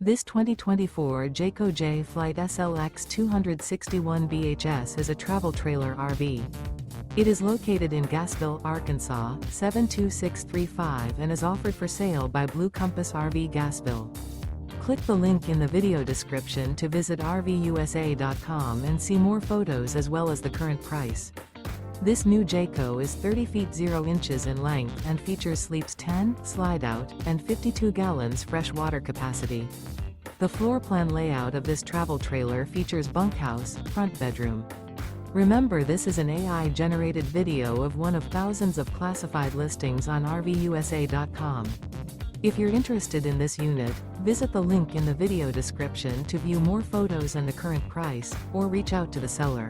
This 2024 Jayco Jay Flight SLX 261 BHS is a travel trailer RV. It is located in Gassville, Arkansas, 72635 and is offered for sale by Blue Compass RV Gassville. Click the link in the video description to visit RVUSA.com and see more photos as well as the current price. This new Jayco is 30 feet 0 inches in length and features sleeps 10, slide-out, and 52 gallons fresh water capacity. The floor plan layout of this travel trailer features bunkhouse, front bedroom. Remember, this is an AI-generated video of one of thousands of classified listings on RVUSA.com. If you're interested in this unit, visit the link in the video description to view more photos and the current price, or reach out to the seller.